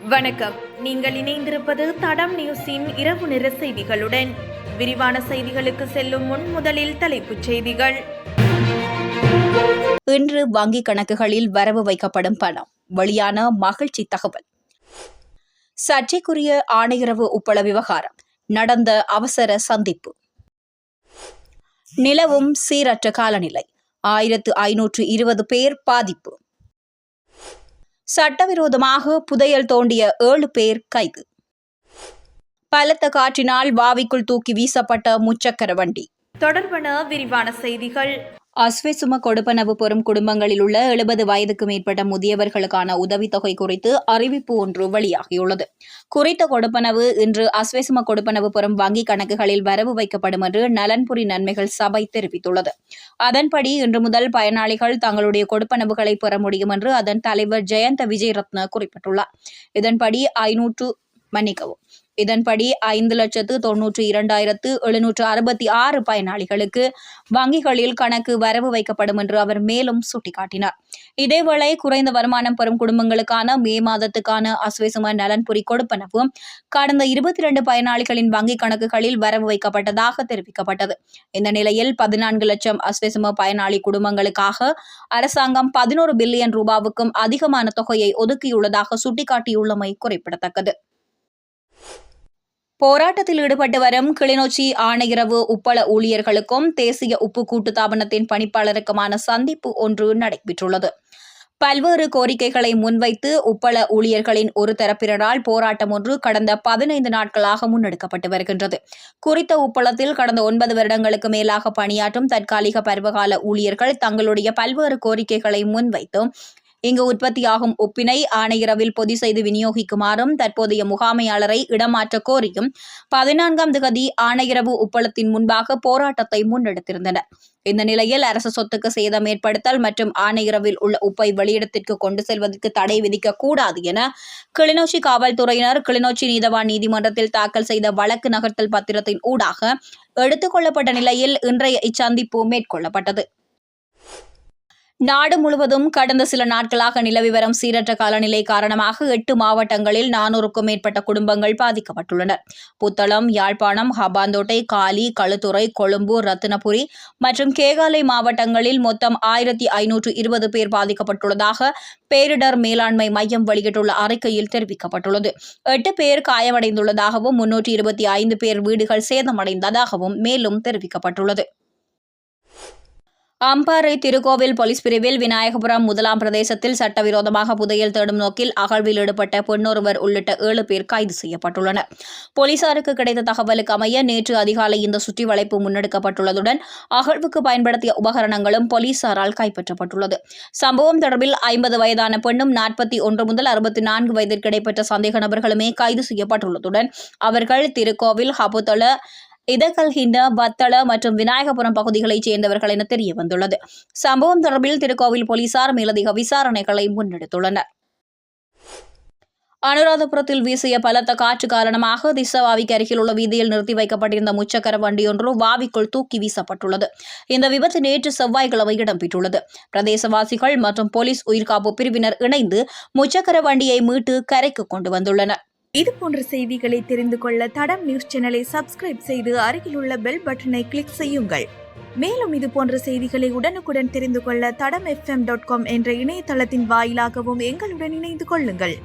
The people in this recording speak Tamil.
வணக்கம். நீங்கள் இணைந்திருப்பது தடம் நியூஸின் இரவு நேர செய்திகளுடன். விரிவான செய்திகளுக்கு செல்லும் முன் முதலில் தலைப்புச் செய்திகள். இன்று வங்கிக் கணக்குகளில் வரவு வைக்கப்படும் பணம். வெளியான மகிழ்ச்சி தகவல். சர்ச்சைக்குரிய ஆணையரவு உப்பள விவகாரம். நடந்த அவசர சந்திப்பு. நிலவும் சீரற்ற காலநிலை. 1520 பேர் பாதிப்பு. சட்டவிரோதமாக புதையல் தோண்டிய 7 பேர் கைது. பலத்த காற்றினால் வாவிக்குள் தூக்கி வீசப்பட்ட முச்சக்கர வண்டி. தொடர்பான விரிவான செய்திகள். அஸ்வெசும கொடுப்பனவு பெறும் குடும்பங்களில் உள்ள 70 வயதுக்கு மேற்பட்ட முதியவர்களுக்கான உதவித்தொகை குறித்து அறிவிப்பு ஒன்று வெளியாகியுள்ளது. குறித்த கொடுப்பனவு இன்று அஸ்வெசும கொடுப்பனவு பெறும் வங்கிக் கணக்குகளில் வரவு வைக்கப்படும் என்று நலன்புரி நன்மைகள் சபை தெரிவித்துள்ளது. அதன்படி இன்று முதல் பயனாளிகள் தங்களுடைய கொடுப்பனவுகளை பெற முடியும் என்று அதன் தலைவர் ஜெயந்த விஜயரத்ன குறிப்பிட்டுள்ளார். இதன்படி 5,92,766 பயனாளிகளுக்கு வங்கிகளில் கணக்கு வரவு வைக்கப்படும் என்று அவர் மேலும் சுட்டிக்காட்டினார். இதேவேளை குறைந்த வருமானம் பெறும் குடும்பங்களுக்கான மே மாதத்துக்கான அஸ்வெசும நலன்புரி கொடுப்பனவு கடந்த 22 பயனாளிகளின் வங்கிக் கணக்குகளில் வரவு வைக்கப்பட்டதாக தெரிவிக்கப்பட்டது. இந்த நிலையில் 14 லட்சம் அஸ்வெசும பயனாளி குடும்பங்களுக்காக அரசாங்கம் 11 பில்லியன் ரூபாவுக்கும் அதிகமான தொகையை ஒதுக்கியுள்ளதாக சுட்டிக்காட்டியுள்ளமை குறிப்பிடத்தக்கது. போராட்டத்தில் ஈடுபட்டு வரும் கிளிநொச்சி ஆணையரவு உப்பள ஊழியர்களுக்கும் தேசிய உப்பு கூட்டுத்தாபனத்தின் பணிப்பாளருக்குமான சந்திப்பு ஒன்று நடைபெற்றுள்ளது. பல்வேறு கோரிக்கைகளை முன்வைத்து உப்பள ஊழியர்களின் ஒரு தரப்பினரால் போராட்டம் ஒன்று கடந்த 15 நாட்களாக முன்னெடுக்கப்பட்டு வருகின்றது. குறித்த உப்பளத்தில் கடந்த 9 வருடங்களுக்கு மேலாக பணியாற்றும் தற்காலிக பருவகால ஊழியர்கள் தங்களுடைய பல்வேறு கோரிக்கைகளை முன்வைத்தும் இங்கு உற்பத்தியாகும் உப்பினை ஆணையரவில் பொதி செய்து விநியோகிக்குமாறும் தற்போதைய முகாமையாளரை இடமாற்ற கோரியும் 14ஆம் திகதி ஆணையரவு உப்பளத்தின் முன்பாக போராட்டத்தை முன்னெடுத்திருந்தனர். இந்த நிலையில் அரசு சொத்துக்கு சேதம் ஏற்படுத்தல் மற்றும் ஆணையரவில் உள்ள உப்பை வெளியிடத்திற்கு கொண்டு செல்வதற்கு தடை விதிக்கக்கூடாது என கிளிநொச்சி காவல்துறையினர் கிளிநொச்சி நீதவான் நீதிமன்றத்தில் தாக்கல் செய்த வழக்கு நகர்த்தல் பத்திரத்தின் ஊடாக எடுத்துக் கொள்ளப்பட்ட நிலையில் இன்றைய இச்சந்திப்பு மேற்கொள்ளப்பட்டது. நாடு முழுவதும் கடந்த சில நாட்களாக நிலவி வரும் சீரற்ற காலநிலை காரணமாக 8 மாவட்டங்களில் 400க்கும் மேற்பட்ட குடும்பங்கள் பாதிக்கப்பட்டுள்ளனர். புத்தளம், யாழ்ப்பாணம், ஹம்பாந்தோட்டை, காலி, களுத்துறை, கொழும்பு, ரத்தினபுரி மற்றும் கேகாலை மாவட்டங்களில் மொத்தம் 1520 பேர் பாதிக்கப்பட்டுள்ளதாக பேரிடர் மேலாண்மை மையம் வெளியிட்டுள்ள அறிக்கையில் தெரிவிக்கப்பட்டுள்ளது. 8 பேர் காயமடைந்துள்ளதாகவும் 325 பேர் வீடுகள் சேதமடைந்ததாகவும் மேலும் தெரிவிக்கப்பட்டுள்ளது. அம்பாறை திருக்கோவில் போலீஸ் பிரிவில் விநாயகபுரம் 1ஆம் பிரதேசத்தில் சட்டவிரோதமாக புதையல் தேடும் நோக்கில் அகழ்வில் ஈடுபட்ட பெண்ணொருவர் உள்ளிட்ட 7 பேர் கைது செய்யப்பட்டுள்ளனர். போலீசாருக்கு கிடைத்த தகவலுக்கு அமைய நேற்று அதிகாலை இந்த சுற்றி வளைப்பு முன்னெடுக்கப்பட்டுள்ளதுடன் அகழ்வுக்கு பயன்படுத்திய உபகரணங்களும் போலீசாரால் கைப்பற்றப்பட்டுள்ளது. சம்பவம் தொடர்பில் 50 வயதான பெண்ணும் 41 முதல் 64 வயதிற்கு இடைப்பட்ட சந்தேக நபர்களுமே கைது செய்யப்பட்டுள்ளதுடன் அவர்கள் திருக்கோவில், ஹபுத்தள, இதகல்ஹிண்ட, பத்தள மற்றும் விநாயகபுரம் பகுதிகளைச் சேர்ந்தவர்கள் என தெரிய வந்துள்ளது. சம்பவம் தொடர்பில் திருக்கோவில் போலீசார் மேலதிக விசாரணைகளை முன்னெடுத்துள்ளனர். அனுராதபுரத்தில் வீசிய பலத்த காற்று காரணமாக திஸ்ஸவாவிக்கு அருகில் உள்ள வீதியில் நிறுத்தி வைக்கப்பட்டிருந்த முச்சக்கர வண்டியொன்று வாவிக்குள் தூக்கி வீசப்பட்டுள்ளது. இந்த விபத்து நேற்று செவ்வாய்க்கிழமை இடம்பெற்றுள்ளது. பிரதேசவாசிகள் மற்றும் போலீஸ் உயிர்காப்பு பிரிவினர் இணைந்து முச்சக்கர வண்டியை மீட்டு கரைக்கு கொண்டு வந்துள்ளனர். இதுபோன்ற செய்திகளை தெரிந்து கொள்ள தடம் நியூஸ் சேனலை சப்ஸ்கிரைப் செய்து அருகில் உள்ள பெல் பட்டனை கிளிக் செய்யுங்கள். மேலும் இதுபோன்ற செய்திகளை உடனுக்குடன் தெரிந்து கொள்ள தடம் FM.com என்ற இணையதளத்தின் வாயிலாகவும் எங்களுடன் இணைந்து கொள்ளுங்கள்.